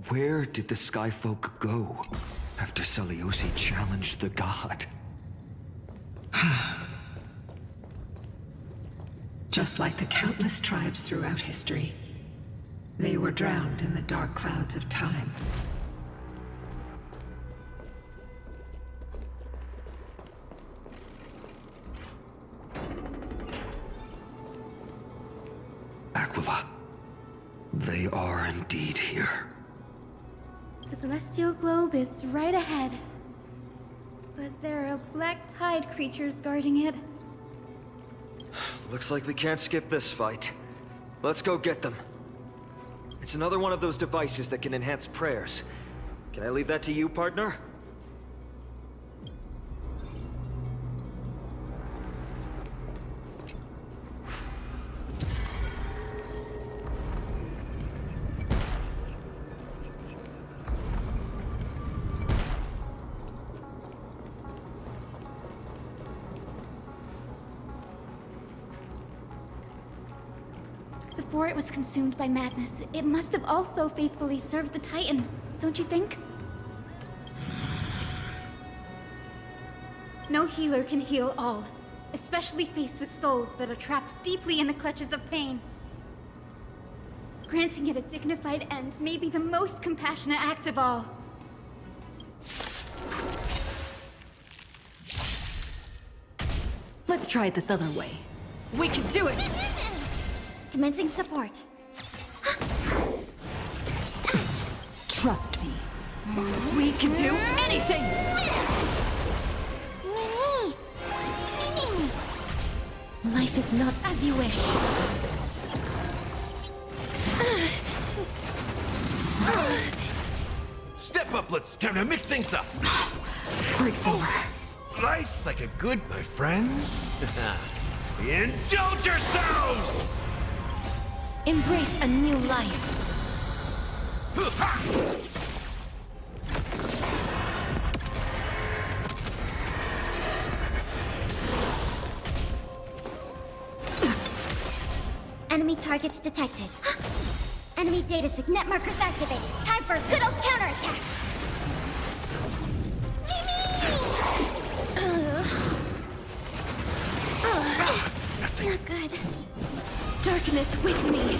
Where did the Skyfolk go after Seleucus challenged the god? Just like the countless tribes throughout history, they were drowned in the dark clouds of time. Aquila, they are indeed here. The celestial globe is right ahead. But there are black tide creatures guarding it. Looks like we can't skip this fight. Let's go get them. It's another one of those devices that can enhance prayers. Can I leave that to you, partner? Before it was consumed by madness, it must have also faithfully served the Titan, don't you think? No healer can heal all, especially faced with souls that are trapped deeply in the clutches of pain. Granting it a dignified end may be the most compassionate act of all. Let's try it this other way. We can do it! Commencing support. Trust me. We can do anything! Life is not As you wish. Step up, let's time to mix things up. breaks over. Life's like a good, my friends. Indulge yourselves! Embrace a new life. Enemy targets detected. Enemy data signet markers activated. Time for a good old counterattack. Not good. Darkness with me.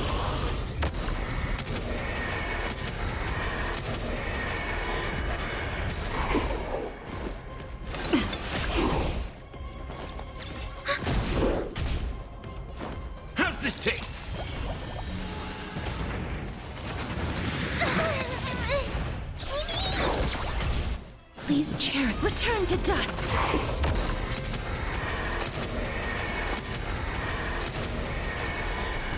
How's this taste? Please, Jarek, return to dust.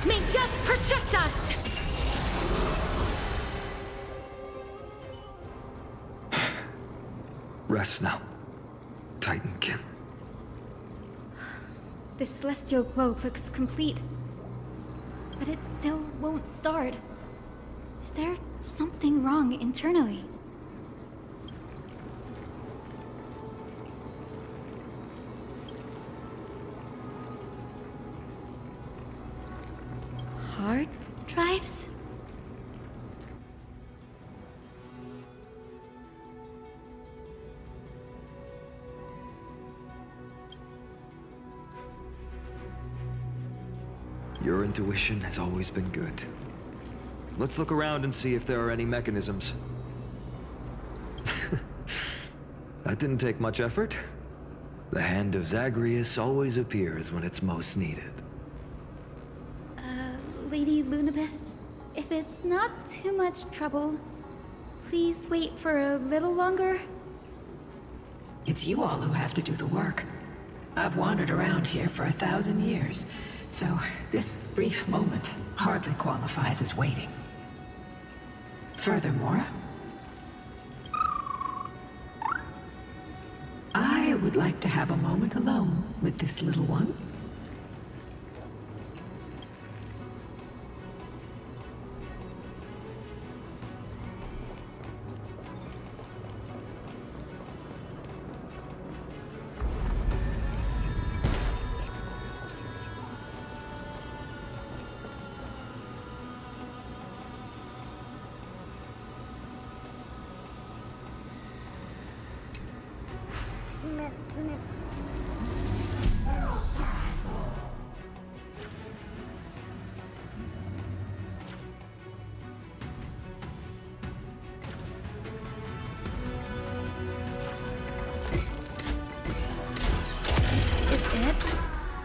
May death protect us! Rest now, Titankin. The celestial globe looks complete. But it still won't start. Is there something wrong internally? Hard drives? Your intuition has always been good. Let's look around and see if there are any mechanisms. That didn't take much effort. The hand of Zagreus always appears when it's most needed. Lady Lunabis, if it's not too much trouble, please wait for a little longer. It's you all who have to do the work. I've wandered around here for 1,000 years, so this brief moment hardly qualifies as waiting. Furthermore, I would like to have a moment alone with this little one.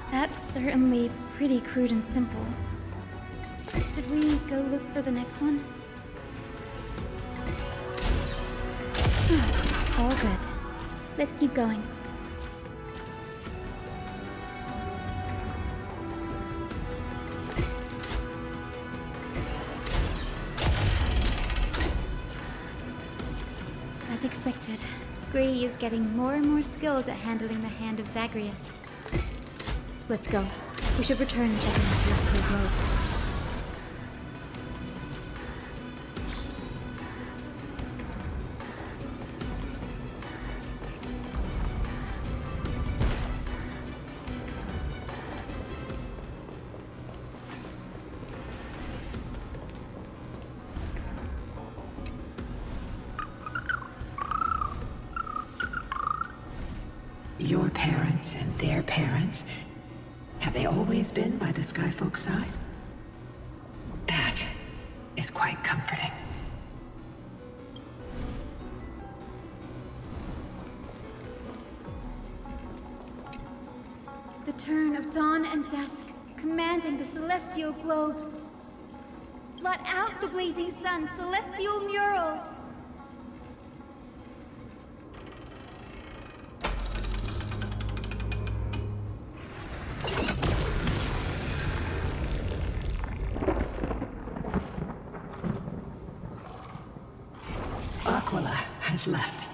That's certainly pretty crude and simple. Should we go look for the next one? All good. Let's keep going. As expected, Grady is getting more and more skilled at handling the hand of Zagreus. Let's go. We should return and check on the celestial globe. Your parents and their parents, have they always been by the Skyfolk's side? That is quite comforting. The turn of dawn and dusk, commanding the celestial globe. Blot out the blazing sun, celestial mural! Left.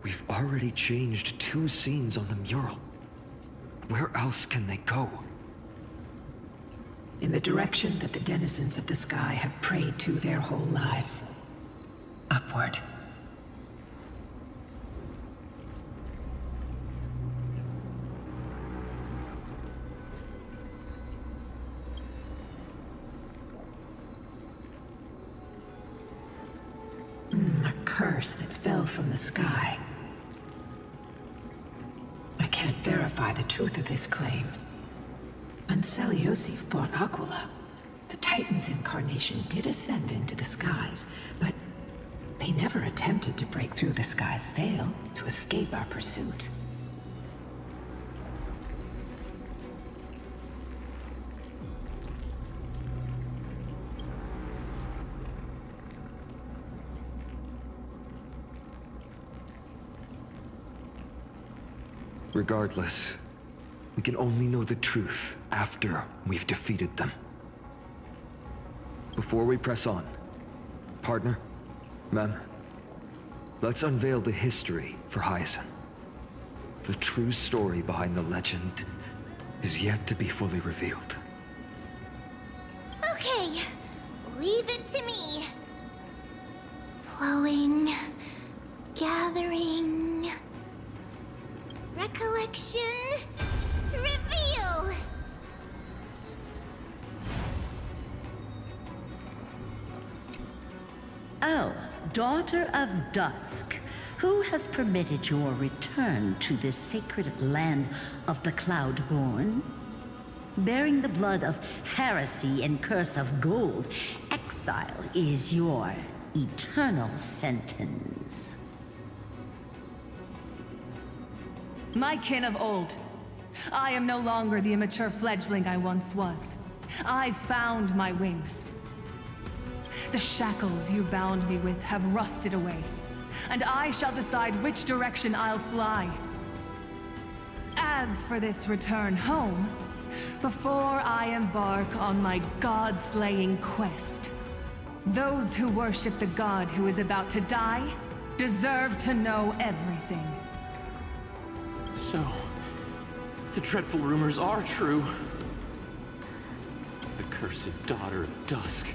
We've already changed 2 scenes on the mural. Where else can they go? In the direction that the denizens of the sky have prayed to their whole lives. Upward. A curse that fell from the sky. I can't verify the truth of this claim. When Celiosi fought Aquila, the Titan's incarnation did ascend into the skies, but they never attempted to break through the sky's veil to escape our pursuit. Regardless, we can only know the truth after we've defeated them. Before we press on, partner, ma'am, let's unveil the history for Hyacinth. The true story behind the legend is yet to be fully revealed. Okay, leave it to me. Flowing, gathering, recollection, reveal! Oh, daughter of dusk, who has permitted your return to this sacred land of the Cloudborn? Bearing the blood of heresy and curse of gold, exile is your eternal sentence. My kin of old, I am no longer the immature fledgling I once was. I found my wings. The shackles you bound me with have rusted away, and I shall decide which direction I'll fly. As for this return home, before I embark on my god-slaying quest, those who worship the god who is about to die deserve to know everything. So, the dreadful rumors are true. The cursed daughter of dusk,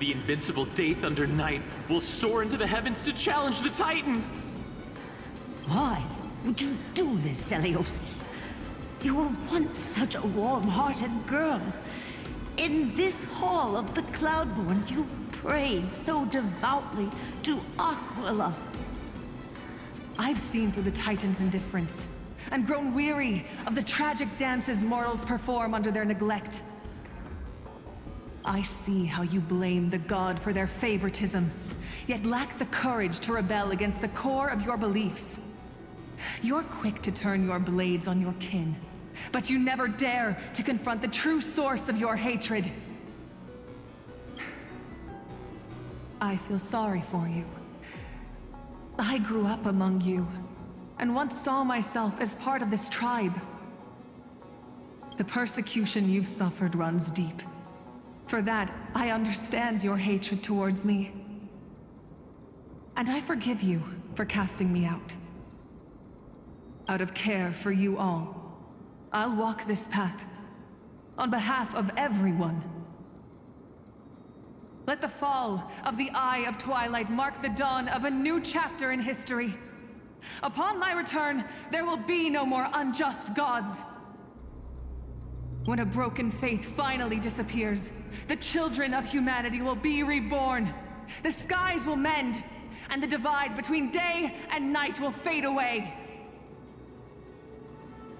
the invincible Day Thunder Knight, will soar into the heavens to challenge the Titan! Why would you do this, Celiosi? You were once such a warm-hearted girl. In this hall of the Cloudborn, you prayed so devoutly to Aquila. I've seen through the Titan's indifference, and grown weary of the tragic dances mortals perform under their neglect. I see how you blame the god for their favoritism, yet lack the courage to rebel against the core of your beliefs. You're quick to turn your blades on your kin, but you never dare to confront the true source of your hatred. I feel sorry for you. I grew up among you, and once saw myself as part of this tribe. The persecution you've suffered runs deep. For that, I understand your hatred towards me. And I forgive you for casting me out. Out of care for you all, I'll walk this path, on behalf of everyone. Let the fall of the Eye of Twilight mark the dawn of a new chapter in history. Upon my return, there will be no more unjust gods. When a broken faith finally disappears, the children of humanity will be reborn. The skies will mend, and the divide between day and night will fade away.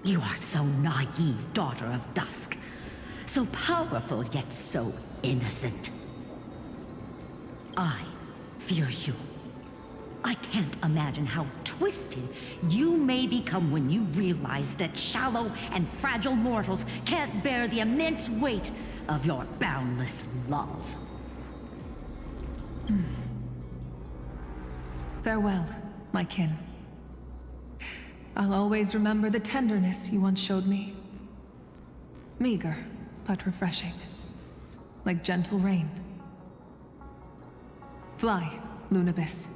You are so naive, daughter of dusk. So powerful, yet so innocent. I fear you. I can't imagine how twisted you may become when you realize that shallow and fragile mortals can't bear the immense weight of your boundless love. Farewell, my kin. I'll always remember the tenderness you once showed me. Meager, but refreshing. Like gentle rain. Fly, Lunabis.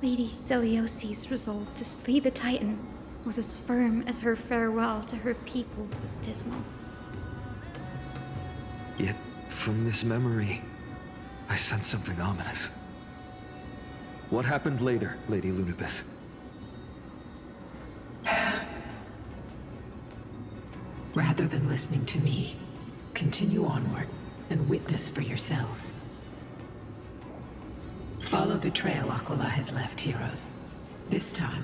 Lady Celiosi's resolve to slay the Titan was as firm as her farewell to her people was dismal. Yet, from this memory, I sense something ominous. What happened later, Lady Lunabis? Rather than listening to me, continue onward and witness for yourselves. Follow the trail Aquila has left, heroes. This time,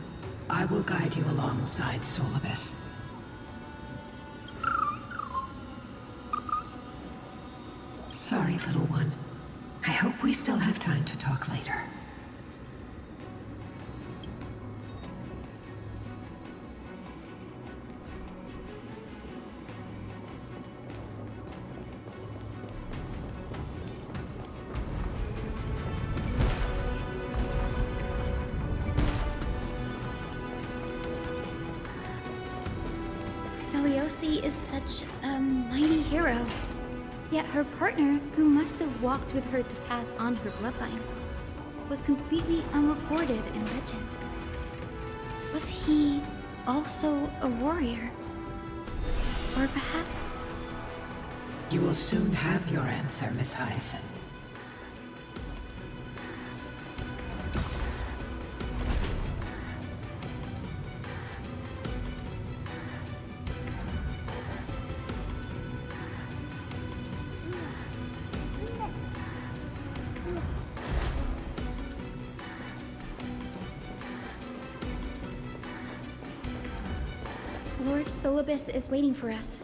I will guide you alongside Solibus. Sorry, little one. I hope we still have time to talk later. Celiosi is such a mighty hero. Yet her partner, who must have walked with her to pass on her bloodline, was completely unrecorded in legend. Was he also a warrior? Or perhaps... You will soon have your answer, Miss Hyacinth. Lord Solibus is waiting for us.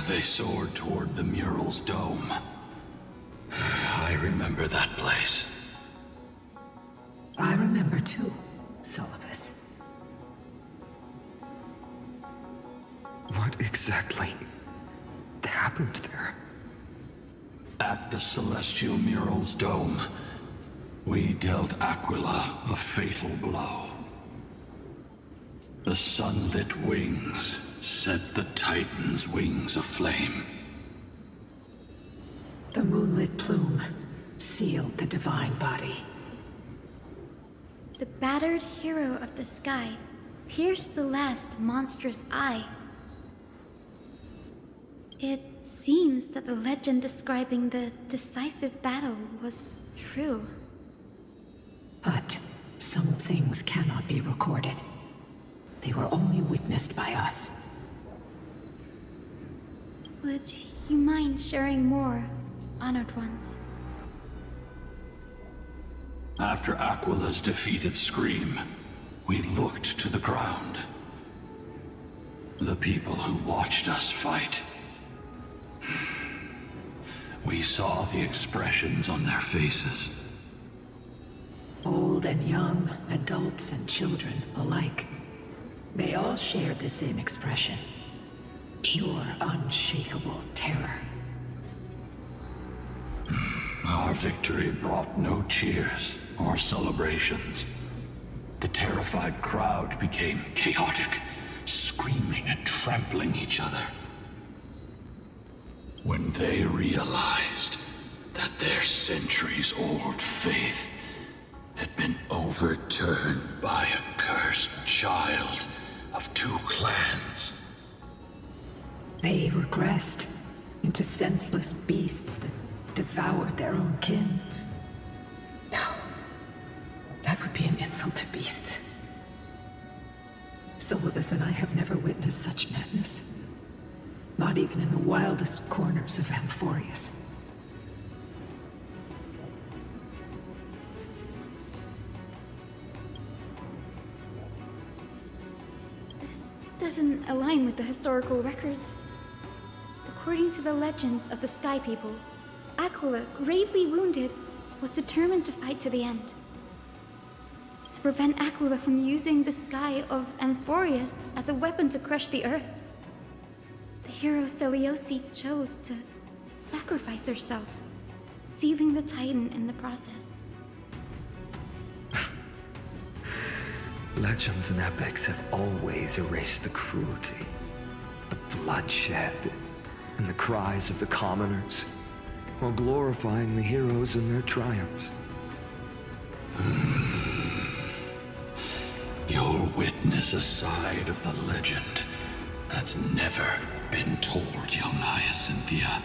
They soared toward the mural's dome. I remember that place. I remember too, Solibus. What exactly happened there? At the celestial mural's dome, we dealt Aquila a fatal blow. The sunlit wings set the Titan's wings aflame. The moonlit plume sealed the divine body. The battered hero of the sky pierced the last monstrous eye. It seems that the legend describing the decisive battle was true. But some things cannot be recorded. They were only witnessed by us. Would you mind sharing more, honored ones? After Aquila's defeated scream, we looked to the ground. The people who watched us fight. We saw the expressions on their faces. Old and young, adults and children alike. They all shared the same expression. Pure, unshakable terror. Our victory brought no cheers or celebrations. The terrified crowd became chaotic, screaming and trampling each other. When they realized that their centuries-old faith had been overturned by a cursed child of two clans. They regressed into senseless beasts that devoured their own kin. No, that would be an insult to beasts. Solidus and I have never witnessed such madness. Not even in the wildest corners of Amphoreus. This doesn't align with the historical records. According to the legends of the Sky People, Aquila, gravely wounded, was determined to fight to the end. To prevent Aquila from using the sky of Amphoreus as a weapon to crush the earth, the hero Seleuce chose to sacrifice herself, sealing the Titan in the process. Legends and epics have always erased the cruelty, the bloodshed, and the cries of the commoners, while glorifying the heroes and their triumphs. You'll witness a side of the legend that's never been told, young Hyacinthia.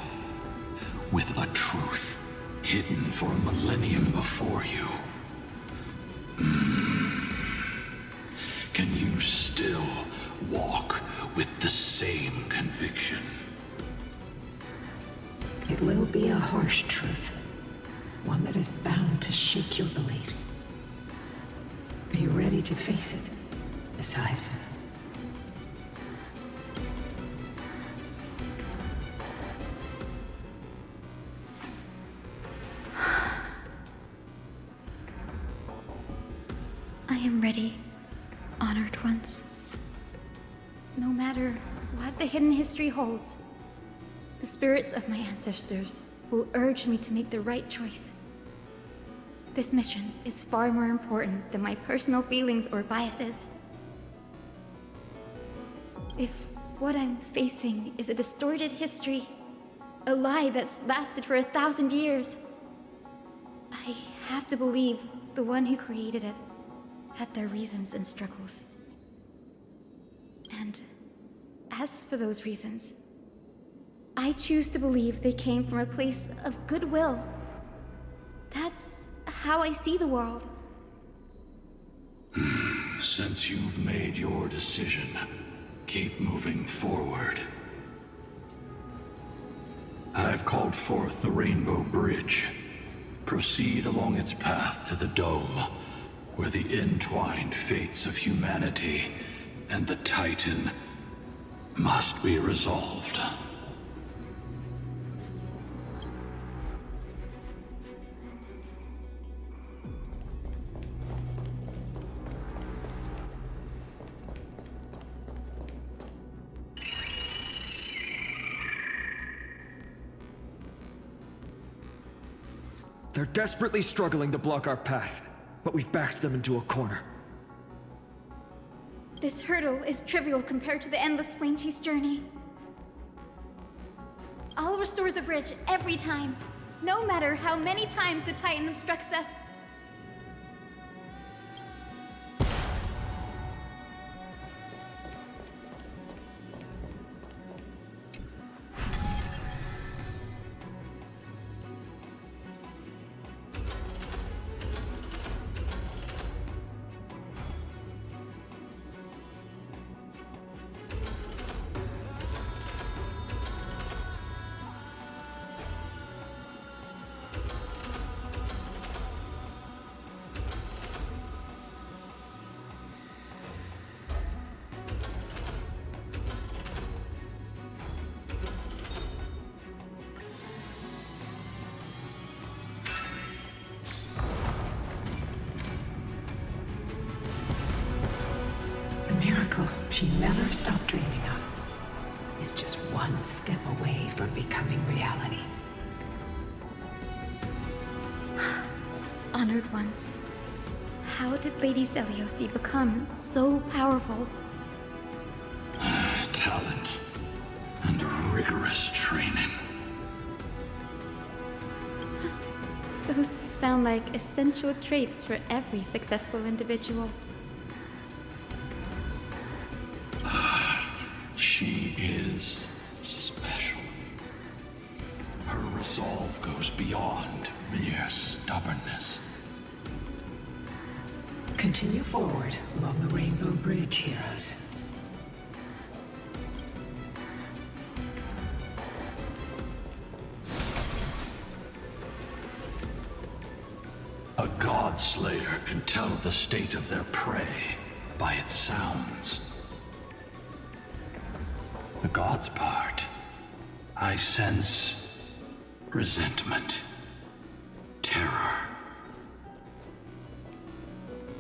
With a truth hidden for a millennium before you. Can you still walk with the same conviction? It will be a harsh truth. One that is bound to shake your beliefs. Are you ready to face it, Miss Hyacinth? I am ready, honored ones. No matter what the hidden history holds, the spirits of my ancestors will urge me to make the right choice. This mission is far more important than my personal feelings or biases. If what I'm facing is a distorted history, a lie that's lasted for 1,000 years, I have to believe the one who created it had their reasons and struggles. And as for those reasons, I choose to believe they came from a place of goodwill. That's how I see the world. Since you've made your decision, keep moving forward. I've called forth the Rainbow Bridge. Proceed along its path to the Dome, where the entwined fates of humanity and the Titan must be resolved. They're desperately struggling to block our path, but we've backed them into a corner. This hurdle is trivial compared to the endless flame chase journey. I'll restore the bridge every time, no matter how many times the Titan obstructs us. miracle she never stopped dreaming of is just one step away from becoming reality. Honored ones, how did Lady Zeliosi become so powerful? Talent and rigorous training. Those sound like essential traits for every successful individual. She is special. Her resolve goes beyond mere stubbornness. Continue forward along the Rainbow Bridge, heroes. A god slayer can tell the state of their prey by its sounds. The god's part, I sense resentment, terror.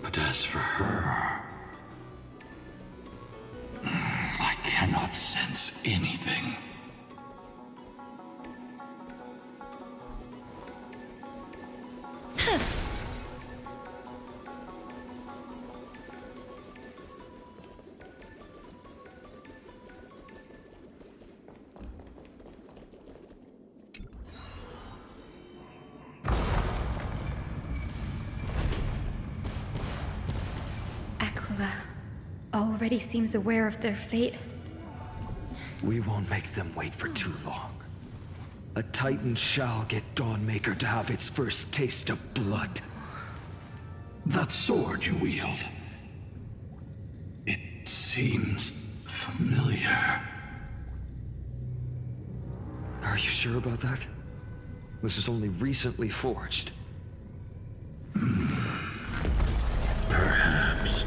But as for her, I cannot sense anything. Already seems aware of their fate. We won't make them wait for too long. A Titan shall get Dawnmaker to have its first taste of blood. That sword you wield, it seems familiar. Are you sure about that? This is only recently forged. Perhaps.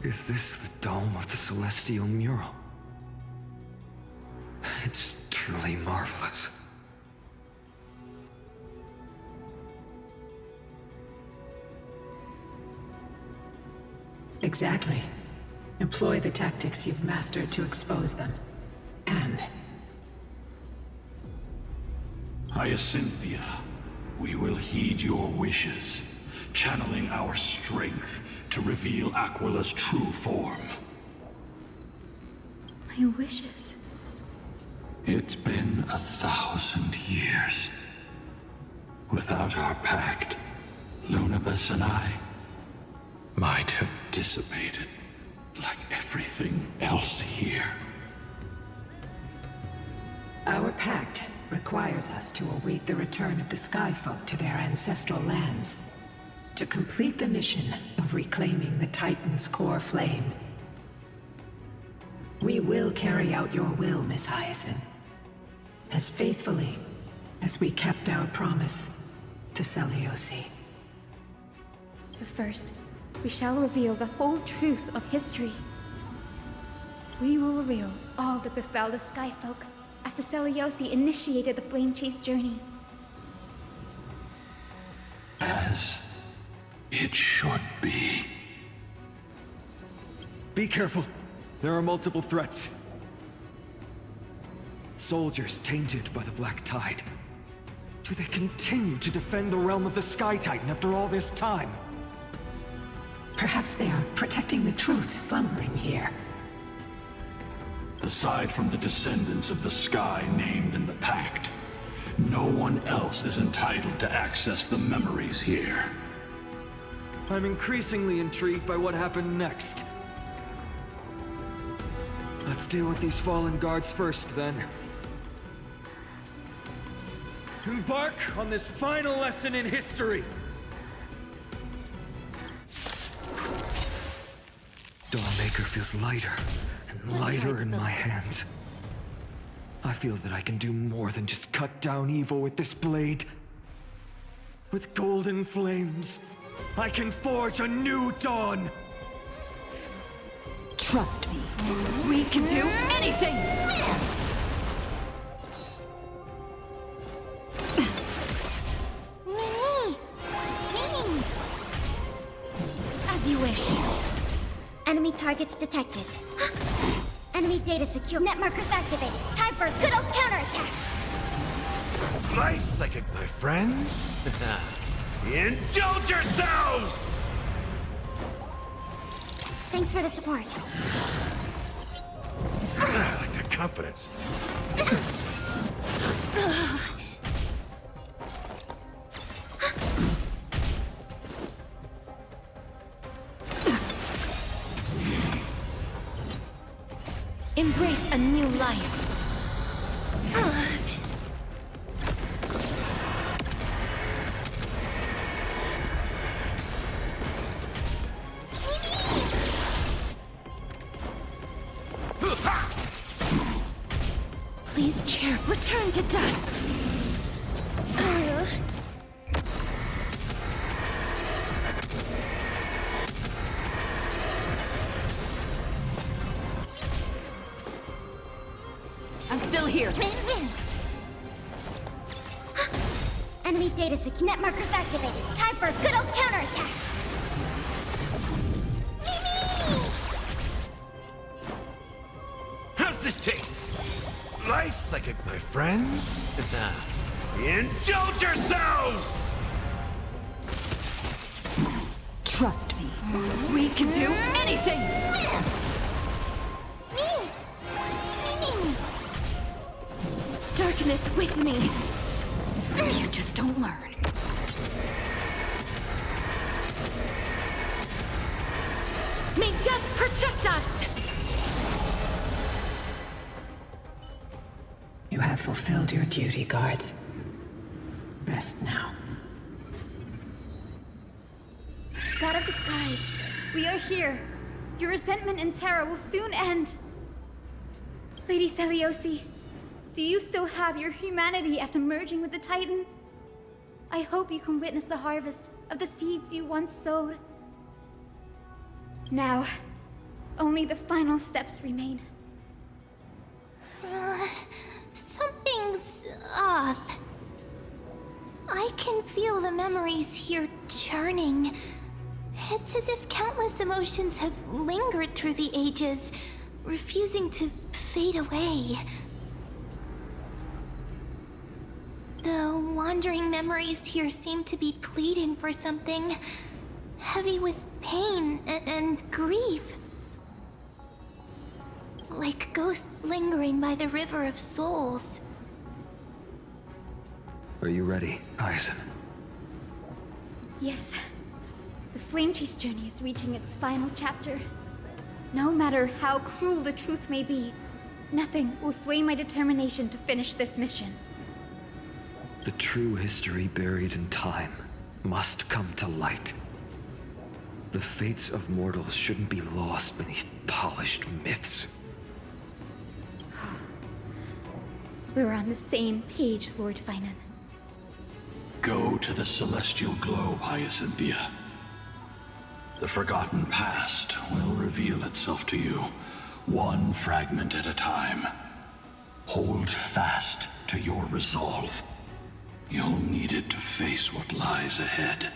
Is this the dome of the celestial mural? It's truly marvelous. Exactly. Employ the tactics you've mastered to expose them. And... Hyacinthia, we will heed your wishes, channeling our strength to reveal Aquila's true form. My wishes. It's been 1,000 years. Without our pact, Lunabus and I might have dissipated like everything else here. Our pact requires us to await the return of the Skyfolk to their ancestral lands, to complete the mission of reclaiming the Titan's core flame. We will carry out your will, Miss Hyacinth, as faithfully as we kept our promise to Zeliosi. But first, we shall reveal the whole truth of history. We will reveal all that befell the Skyfolk after Zeliosi initiated the Flame Chase journey. As it should be. Be careful. There are multiple threats. Soldiers tainted by the Black Tide. Do they continue to defend the realm of the Sky Titan after all this time? Perhaps they are protecting the truth slumbering here. Aside from the descendants of the Sky named in the Pact, no one else is entitled to access the memories here. I'm increasingly intrigued by what happened next. Let's deal with these fallen guards first, then. Embark on this final lesson in history! Dawnmaker feels lighter and lighter in my hands. I feel that I can do more than just cut down evil with this blade. With golden flames, I can forge a new dawn! Trust me, we can do anything! Mimi! Mimi! As As you wish. Enemy targets detected. Enemy data secure. Net markers activated. Time for a good old counterattack. Nice psychic, my friends. Indulge yourselves! Thanks for the support. I like that confidence. Embrace a new life. Please, chair, return to dust. I'm still here. Enemy data secure. Net markers activated. Time for a good old counterattack. How's this taste? Nice psychic, my friends. Indulge yourselves! Trust me. We can do anything! Darkness with me. You just don't learn. May death protect us! You have fulfilled your duty, guards. Rest now. God of the sky, we are here. Your resentment and terror will soon end. Lady Seliosi, do you still have your humanity after merging with the Titan? I hope you can witness the harvest of the seeds you once sowed. Now, only the final steps remain. Something's off. I can feel the memories here churning. It's as if countless emotions have lingered through the ages, refusing to fade away. The wandering memories here seem to be pleading for something, heavy with pain and grief. Like ghosts lingering by the river of souls. Are you ready, Hyacinth? Yes. The Flame Chase journey is reaching its final chapter. No matter how cruel the truth may be, nothing will sway my determination to finish this mission. The true history buried in time must come to light. The fates of mortals shouldn't be lost beneath polished myths. We're on the same page, Lord Finan. Go to the celestial globe, Hyacinthia. The forgotten past will reveal itself to you, one fragment at a time. Hold fast to your resolve. You'll need it to face what lies ahead.